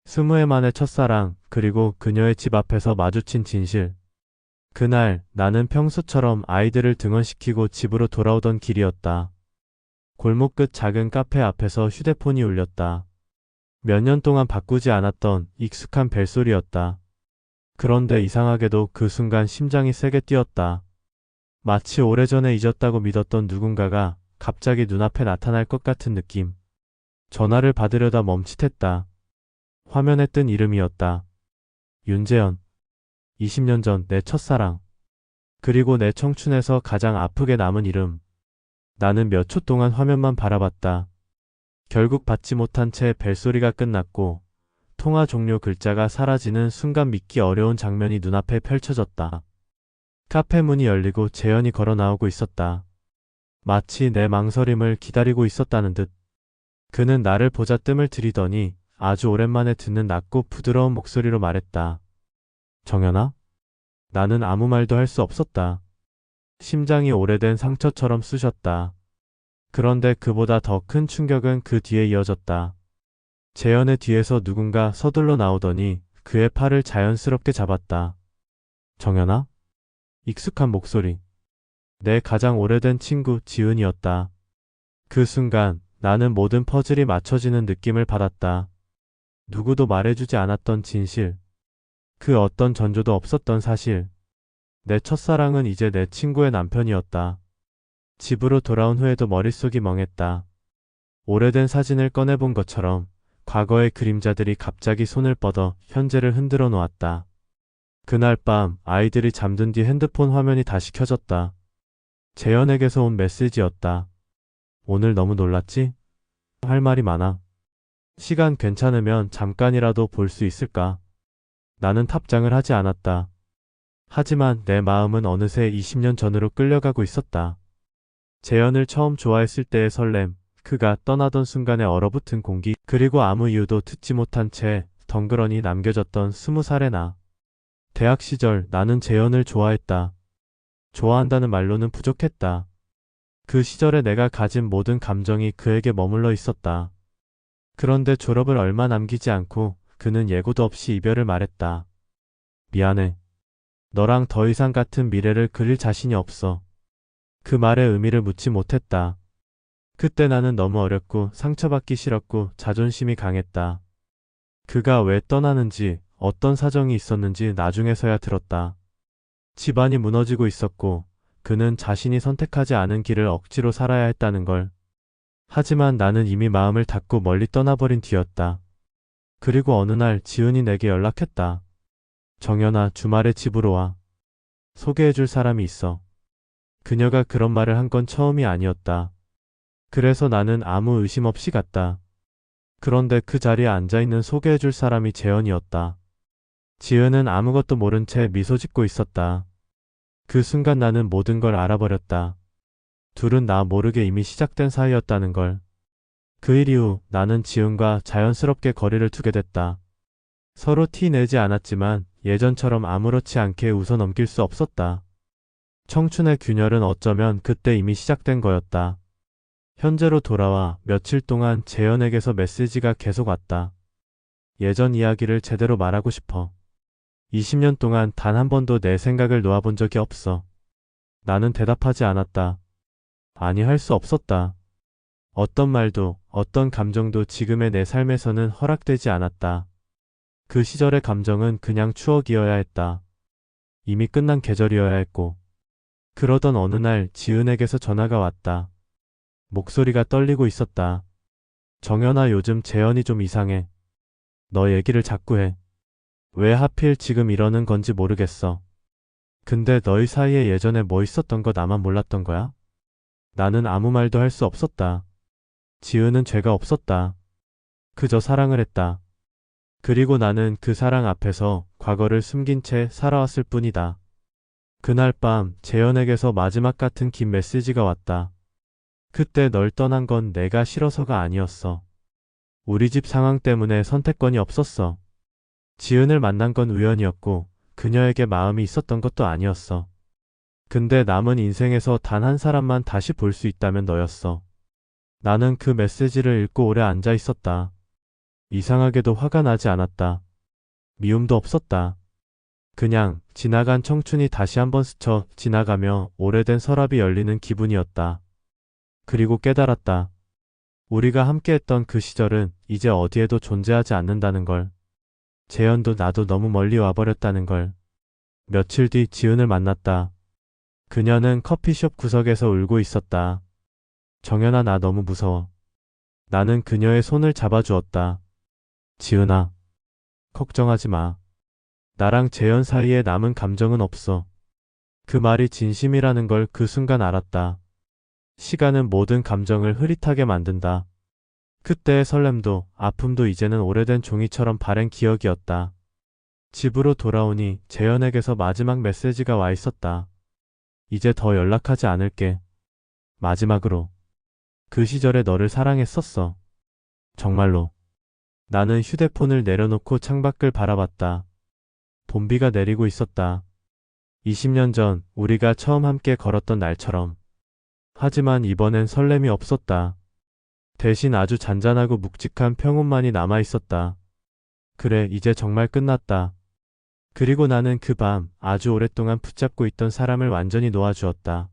20해 만의 첫사랑, 그리고 그녀의 집 앞에서 마주친 진실. 그날 나는 평소처럼 아이들을 등원시키고 집으로 돌아오던 길이었다. 골목 끝 작은 카페 앞에서 휴대폰이 울렸다. 몇 년 동안 바꾸지 않았던 익숙한 벨소리였다. 그런데 이상하게도 그 순간 심장이 세게 뛰었다. 마치 오래전에 잊었다고 믿었던 누군가가 갑자기 눈앞에 나타날 것 같은 느낌. 전화를 받으려다 멈칫했다. 화면에 뜬 이름이었다. 윤재현. 20년 전 내 첫사랑. 그리고 내 청춘에서 가장 아프게 남은 이름. 나는 몇 초 동안 화면만 바라봤다. 결국 받지 못한 채 벨소리가 끝났고 통화 종료 글자가 사라지는 순간 믿기 어려운 장면이 눈앞에 펼쳐졌다. 카페 문이 열리고 재현이 걸어 나오고 있었다. 마치 내 망설임을 기다리고 있었다는 듯. 그는 나를 보자 뜸을 들이더니 아주 오랜만에 듣는 낮고 부드러운 목소리로 말했다. 정연아? 나는 아무 말도 할 수 없었다. 심장이 오래된 상처처럼 쑤셨다. 그런데 그보다 더 큰 충격은 그 뒤에 이어졌다. 재현의 뒤에서 누군가 서둘러 나오더니 그의 팔을 자연스럽게 잡았다. 정연아? 익숙한 목소리. 내 가장 오래된 친구 지은이었다. 그 순간 나는 모든 퍼즐이 맞춰지는 느낌을 받았다. 누구도 말해주지 않았던 진실. 그 어떤 전조도 없었던 사실. 내 첫사랑은 이제 내 친구의 남편이었다. 집으로 돌아온 후에도 머릿속이 멍했다. 오래된 사진을 꺼내본 것처럼 과거의 그림자들이 갑자기 손을 뻗어 현재를 흔들어 놓았다. 그날 밤 아이들이 잠든 뒤 핸드폰 화면이 다시 켜졌다. 재현에게서 온 메시지였다. 오늘 너무 놀랐지? 할 말이 많아. 시간 괜찮으면 잠깐이라도 볼 수 있을까? 나는 답장을 하지 않았다. 하지만 내 마음은 어느새 20년 전으로 끌려가고 있었다. 재현을 처음 좋아했을 때의 설렘, 그가 떠나던 순간에 얼어붙은 공기, 그리고 아무 이유도 듣지 못한 채 덩그러니 남겨졌던 20살의 나. 대학 시절 나는 재현을 좋아했다. 좋아한다는 말로는 부족했다. 그 시절에 내가 가진 모든 감정이 그에게 머물러 있었다. 그런데 졸업을 얼마 남기지 않고 그는 예고도 없이 이별을 말했다. 미안해. 너랑 더 이상 같은 미래를 그릴 자신이 없어. 그 말의 의미를 묻지 못했다. 그때 나는 너무 어렸고 상처받기 싫었고 자존심이 강했다. 그가 왜 떠나는지 어떤 사정이 있었는지 나중에서야 들었다. 집안이 무너지고 있었고 그는 자신이 선택하지 않은 길을 억지로 살아야 했다는 걸. 하지만 나는 이미 마음을 닫고 멀리 떠나버린 뒤였다. 그리고 어느 날 지은이 내게 연락했다. 정연아, 주말에 집으로 와. 소개해줄 사람이 있어. 그녀가 그런 말을 한 건 처음이 아니었다. 그래서 나는 아무 의심 없이 갔다. 그런데 그 자리에 앉아있는 소개해줄 사람이 재현이었다. 지은은 아무것도 모른 채 미소 짓고 있었다. 그 순간 나는 모든 걸 알아버렸다. 둘은 나 모르게 이미 시작된 사이였다는 걸. 그 일 이후 나는 지은과 자연스럽게 거리를 두게 됐다. 서로 티 내지 않았지만 예전처럼 아무렇지 않게 웃어 넘길 수 없었다. 청춘의 균열은 어쩌면 그때 이미 시작된 거였다. 현재로 돌아와 며칠 동안 재현에게서 메시지가 계속 왔다. 예전 이야기를 제대로 말하고 싶어. 20년 동안 단 한 번도 내 생각을 놓아본 적이 없어. 나는 대답하지 않았다. 아니, 할 수 없었다. 어떤 말도, 어떤 감정도 지금의 내 삶에서는 허락되지 않았다. 그 시절의 감정은 그냥 추억이어야 했다. 이미 끝난 계절이어야 했고. 그러던 어느 날 지은에게서 전화가 왔다. 목소리가 떨리고 있었다. 정연아, 요즘 재현이 좀 이상해. 너 얘기를 자꾸 해. 왜 하필 지금 이러는 건지 모르겠어. 근데 너희 사이에 예전에 뭐 있었던 거 나만 몰랐던 거야? 나는 아무 말도 할 수 없었다. 지은은 죄가 없었다. 그저 사랑을 했다. 그리고 나는 그 사랑 앞에서 과거를 숨긴 채 살아왔을 뿐이다. 그날 밤 재현에게서 마지막 같은 긴 메시지가 왔다. 그때 널 떠난 건 내가 싫어서가 아니었어. 우리 집 상황 때문에 선택권이 없었어. 지은을 만난 건 우연이었고 그녀에게 마음이 있었던 것도 아니었어. 근데 남은 인생에서 단 한 사람만 다시 볼 수 있다면 너였어. 나는 그 메시지를 읽고 오래 앉아 있었다. 이상하게도 화가 나지 않았다. 미움도 없었다. 그냥 지나간 청춘이 다시 한번 스쳐 지나가며 오래된 서랍이 열리는 기분이었다. 그리고 깨달았다. 우리가 함께했던 그 시절은 이제 어디에도 존재하지 않는다는 걸. 재현도 나도 너무 멀리 와버렸다는 걸. 며칠 뒤 지은을 만났다. 그녀는 커피숍 구석에서 울고 있었다. 정연아, 나 너무 무서워. 나는 그녀의 손을 잡아주었다. 지은아, 걱정하지 마. 나랑 재현 사이에 남은 감정은 없어. 그 말이 진심이라는 걸 그 순간 알았다. 시간은 모든 감정을 흐릿하게 만든다. 그때의 설렘도 아픔도 이제는 오래된 종이처럼 바랜 기억이었다. 집으로 돌아오니 재현에게서 마지막 메시지가 와 있었다. 이제 더 연락하지 않을게. 마지막으로. 그 시절에 너를 사랑했었어. 정말로. 나는 휴대폰을 내려놓고 창밖을 바라봤다. 봄비가 내리고 있었다. 20년 전 우리가 처음 함께 걸었던 날처럼. 하지만 이번엔 설렘이 없었다. 대신 아주 잔잔하고 묵직한 평온만이 남아 있었다. 그래, 이제 정말 끝났다. 그리고 나는 그 밤 아주 오랫동안 붙잡고 있던 사람을 완전히 놓아주었다.